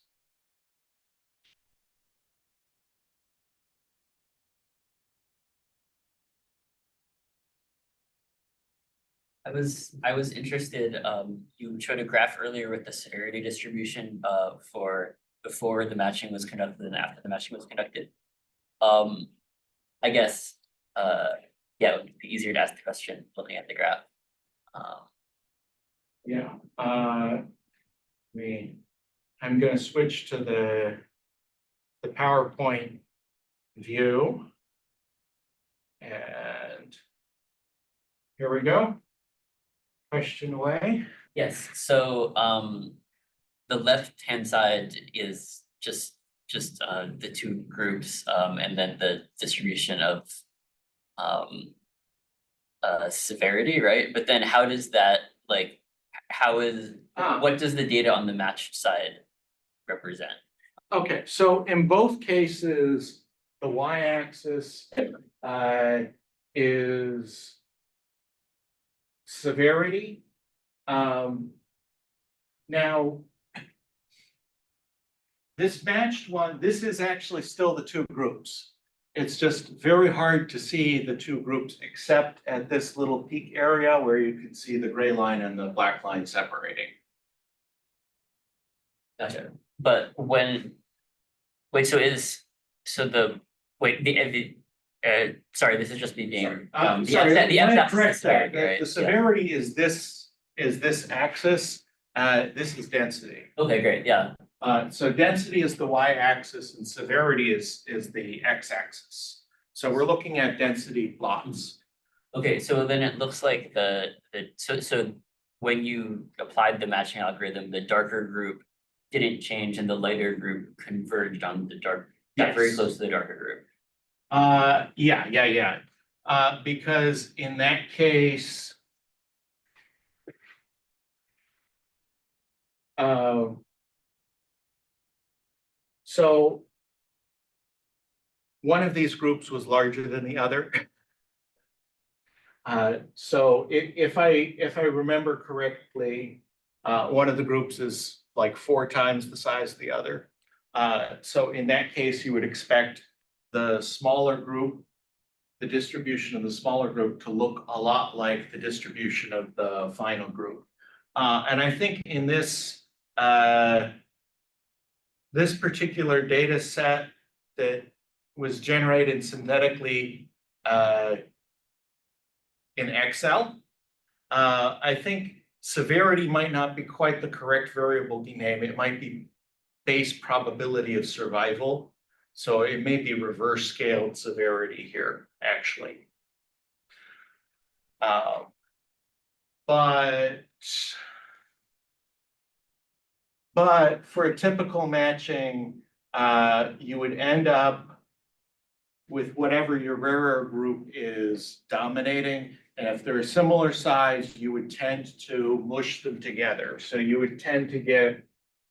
S2: I was interested, you showed a graph earlier with the severity distribution for before the matching was conducted and after the matching was conducted. I guess yeah, it would be easier to ask the question looking at the graph.
S1: Yeah, I'm going to switch to the PowerPoint view. And here we go. Question away.
S2: Yes, so the left-hand side is just the two groups, and then the distribution of severity, right? But then how does that, like, what does the data on the matched side represent?
S1: Okay, so in both cases, the y-axis is severity. Now, this matched one, this is actually still the two groups. It's just very hard to see the two groups except at this little peak area where you can see the gray line and the black line separating.
S2: Gotcha. But when, wait, so is, so the, wait, sorry, this is just me being, the
S1: correct that.
S2: right?
S1: The severity is this axis, this is density.
S2: Okay, great, yeah.
S1: So density is the y-axis and severity is the x-axis. So we're looking at density plots.
S2: Okay, so then it looks like so when you applied the matching algorithm, the darker group didn't change and the lighter group converged on the dark, got very close to the darker group.
S1: Yeah. Because in that case, so one of these groups was larger than the other. So if I remember correctly, one of the groups is like 4 times the size of the other. So in that case, you would expect the smaller group, the distribution of the smaller group to look a lot like the distribution of the final group. And I think in this this particular data set that was generated synthetically in Excel, I think severity might not be quite the correct variable to name. It might be base probability of survival. So it may be reverse scaled severity here, actually. But for a typical matching, you would end up with whatever your rarer group is dominating. And if they're a similar size, you would tend to mush them together. So you would tend to get,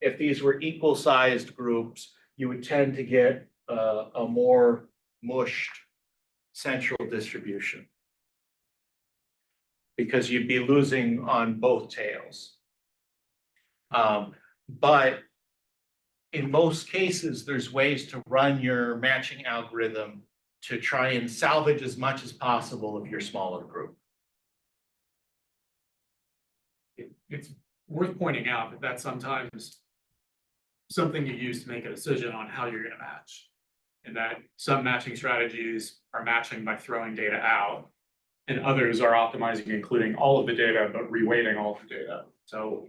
S1: if these were equal sized groups, you would tend to get a more mushed central distribution, because you'd be losing on both tails. But in most cases, there's ways to run your matching algorithm to try and salvage as much as possible of your smaller group.
S3: It's worth pointing out that that's sometimes something you use to make a decision on how you're going to match. And that some matching strategies are matching by throwing data out, and others are optimizing, including all of the data, but reweighting all of the data. So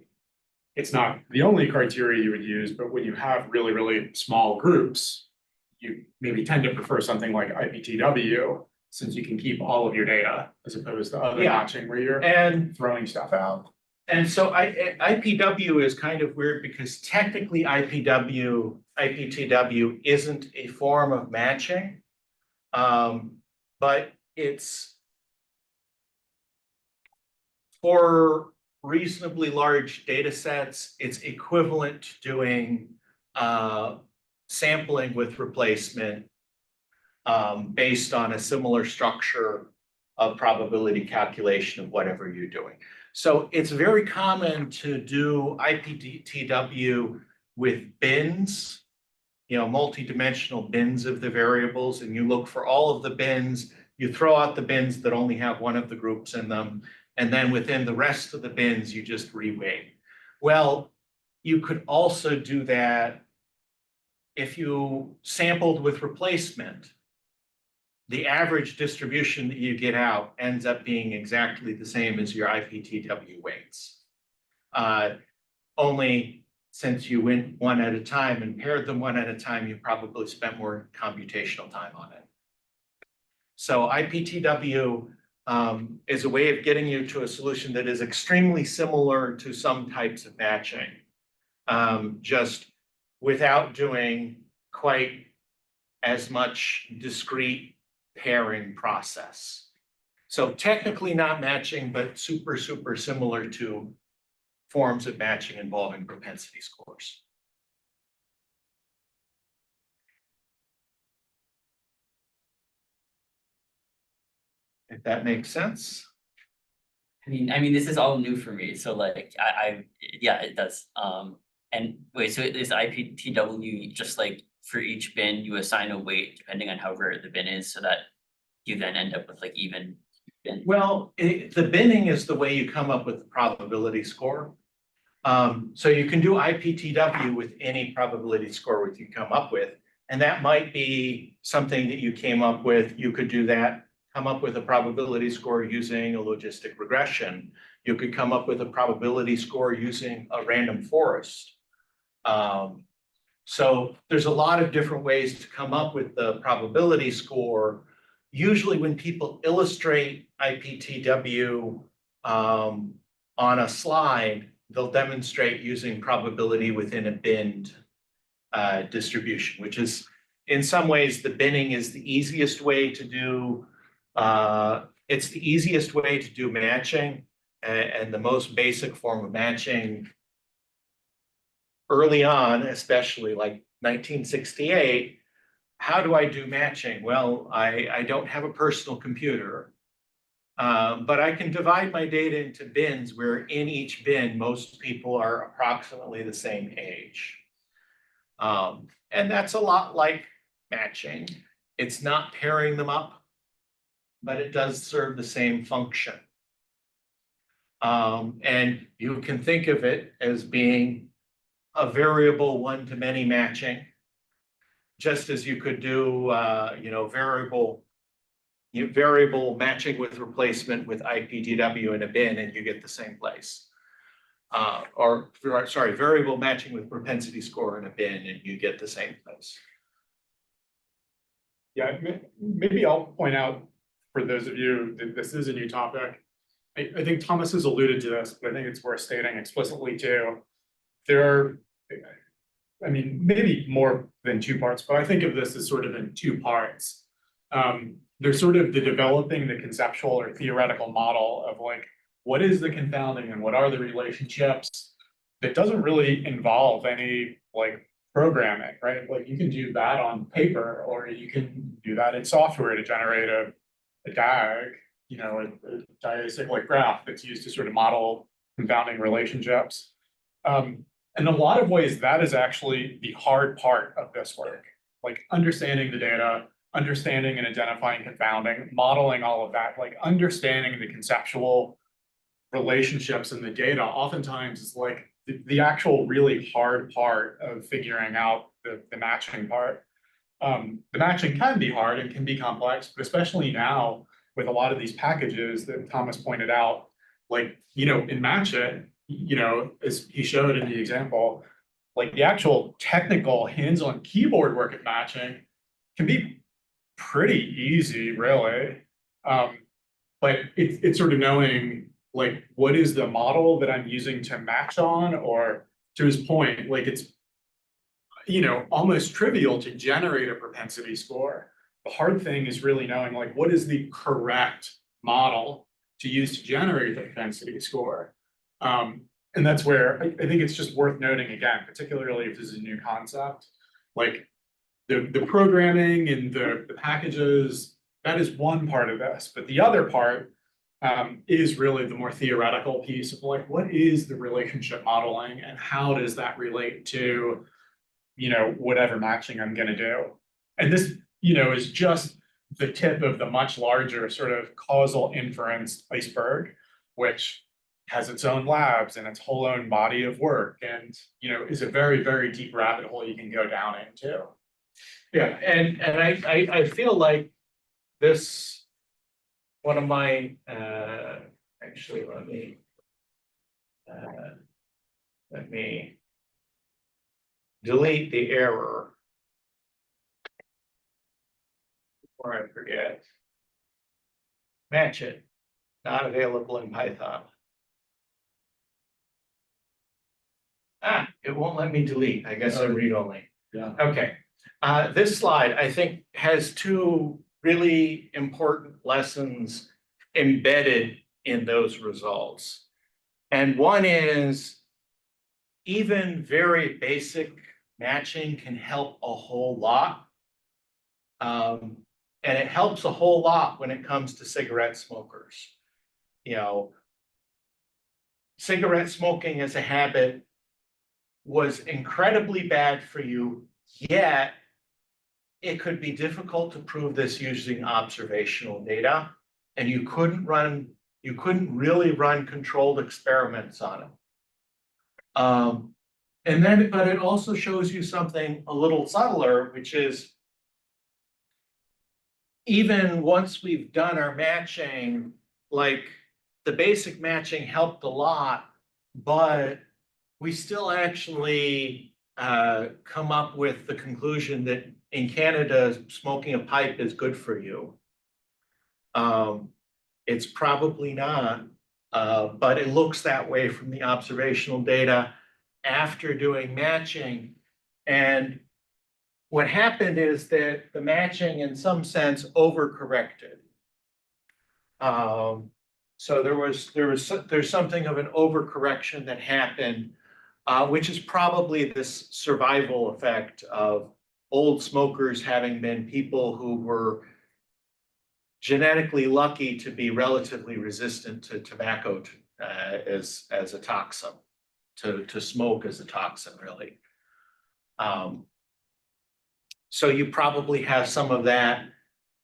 S3: it's not the only criteria you would use, but when you have really, really small groups, you maybe tend to prefer something like IPTW, since you can keep all of your data, as opposed to other matching where you're throwing stuff out.
S1: And so IPW is kind of weird, because technically IPTW isn't a form of matching, but it's for reasonably large data sets, it's equivalent to doing sampling with replacement based on a similar structure of probability calculation of whatever you're doing. So it's very common to do IPTW with bins, multi-dimensional bins of the variables, and you look for all of the bins, you throw out the bins that only have one of the groups in them, and then within the rest of the bins, you just reweight. Well, you could also do that if you sampled with replacement. The average distribution that you get out ends up being exactly the same as your IPTW weights. Only since you went one at a time and paired them one at a time, you probably spent more computational time on it. So IPTW is a way of getting you to a solution that is extremely similar to some types of matching, just without doing quite as much discrete pairing process. So technically not matching, but super, super similar to forms of matching involving propensity scores. If that makes sense.
S2: I mean, this is all new for me, so like, yeah, it does. And wait, so is IPTW just like for each bin, you assign a weight depending on how rare the bin is, so that you then end up with like even bin?
S1: Well, the binning is the way you come up with the probability score. So you can do IPTW with any probability score that you come up with, and that might be something that you came up with. You could do that, come up with a probability score using a logistic regression. You could come up with a probability score using a random forest. So there's a lot of different ways to come up with the probability score. Usually when people illustrate IPTW on a slide, they'll demonstrate using probability within a binned distribution, which is in some ways the binning is the easiest way to do, it's the easiest way to do matching and the most basic form of matching. Early on, especially like 1968, how do I do matching? Well, I don't have a personal computer, but I can divide my data into bins where in each bin, most people are approximately the same age. And that's a lot like matching. It's not pairing them up, but it does serve the same function. And you can think of it as being a variable one-to-many matching, just as you could do, variable matching with replacement with IPDW in a bin, and you get the same place. Variable matching with propensity score in a bin, and you get the same place.
S3: Yeah, maybe I'll point out for those of you that this is a new topic. I think Thomas has alluded to this, but I think it's worth stating explicitly too. There are, I mean, maybe more than two parts, but I think of this as sort of in two parts. There's sort of the developing the conceptual or theoretical model of like, what is the confounding and what are the relationships that doesn't really involve any like programming, right? Like you can do that on paper, or you can do that in software to generate a DAG, a diacyclic graph that's used to sort of model confounding relationships. In a lot of ways, that is actually the hard part of this work, like understanding the data, understanding and identifying confounding, modeling all of that, like understanding the conceptual relationships in the data oftentimes is like the actual really hard part of figuring out the matching part. The matching can be hard and can be complex, but especially now with a lot of these packages that Thomas pointed out, like, in Match It, as he showed in the example, like the actual technical hands-on keyboard work at matching can be pretty easy, really. But it's sort of knowing like what is the model that I'm using to match on, or to his point, like it's almost trivial to generate a propensity score. The hard thing is really knowing like what is the correct model to use to generate the propensity score. And that's where I think it's just worth noting again, particularly if this is a new concept, like the programming and the packages, that is one part of this, but the other part is really the more theoretical piece of like, what is the relationship modeling and how does that relate to, whatever matching I'm going to do. And this, is just the tip of the much larger sort of causal inference iceberg, which has its own labs and its whole own body of work and, is a very, very deep rabbit hole you can go down into.
S1: Yeah, and I feel like this, one of my, actually, let me delete the error before I forget. Match It, not available in Python. It won't let me delete. I guess I read only.
S3: Yeah.
S1: Okay. This slide, I think, has two really important lessons embedded in those results. And one is even very basic matching can help a whole lot. And it helps a whole lot when it comes to cigarette smokers. Cigarette smoking as a habit was incredibly bad for you, yet it could be difficult to prove this using observational data, and you couldn't really run controlled experiments on it. But it also shows you something a little subtler, which is even once we've done our matching, like the basic matching helped a lot, but we still actually come up with the conclusion that in Canada, smoking a pipe is good for you. It's probably not, but it looks that way from the observational data after doing matching. And what happened is that the matching, in some sense, overcorrected. So there's something of an overcorrection that happened, which is probably this survival effect of old smokers having been people who were genetically lucky to be relatively resistant to tobacco as a toxin, to smoke as a toxin, really. So you probably have some of that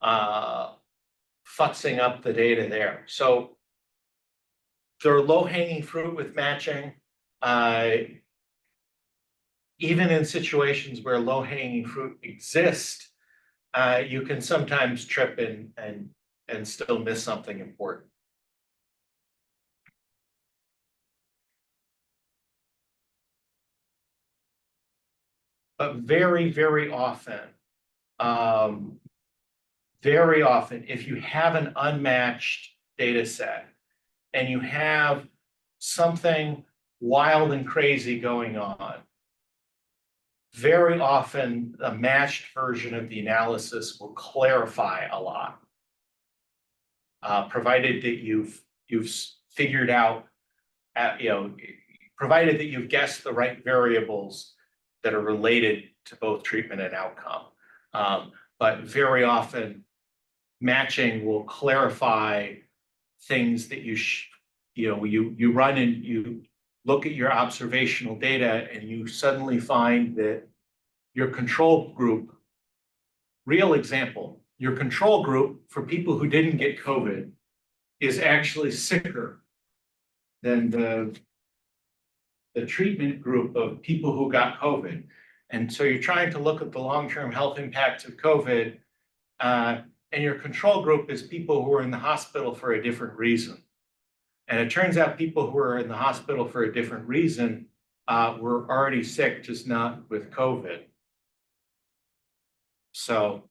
S1: futzing up the data there. So there are low-hanging fruit with matching. Even in situations where low-hanging fruit exist, you can sometimes trip and still miss something important. But very, very often, if you have an unmatched data set and you have something wild and crazy going on, very often a matched version of the analysis will clarify a lot. Provided that you've figured out, provided that you've guessed the right variables that are related to both treatment and outcome. But very often, matching will clarify things that you run and you look at your observational data and you suddenly find that your control group, real example, your control group for people who didn't get COVID is actually sicker than the treatment group of people who got COVID. And so you're trying to look at the long-term health impacts of COVID, and your control group is people who are in the hospital for a different reason. And it turns out people who are in the hospital for a different reason were already sick, just not with COVID. So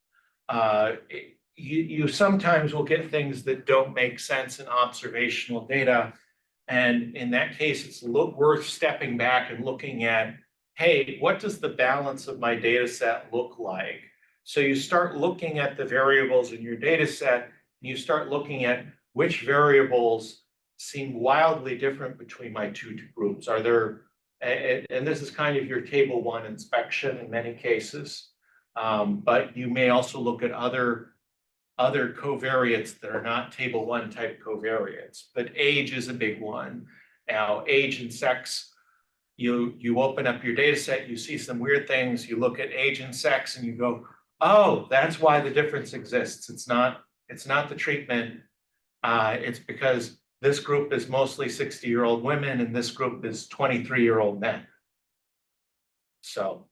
S1: you sometimes will get things that don't make sense in observational data. And in that case, it's worth stepping back and looking at, hey, what does the balance of my data set look like? So you start looking at the variables in your data set, and you start looking at which variables seem wildly different between my two groups. Are there, and this is kind of your table 1 inspection in many cases, but you may also look at other covariates that are not table 1 type covariates, but age is a big one. Now, age and sex, you open up your data set, you see some weird things, you look at age and sex and you go, oh, that's why the difference exists. It's not the treatment. It's because this group is mostly 60-year-old women and this group is 23-year-old men. So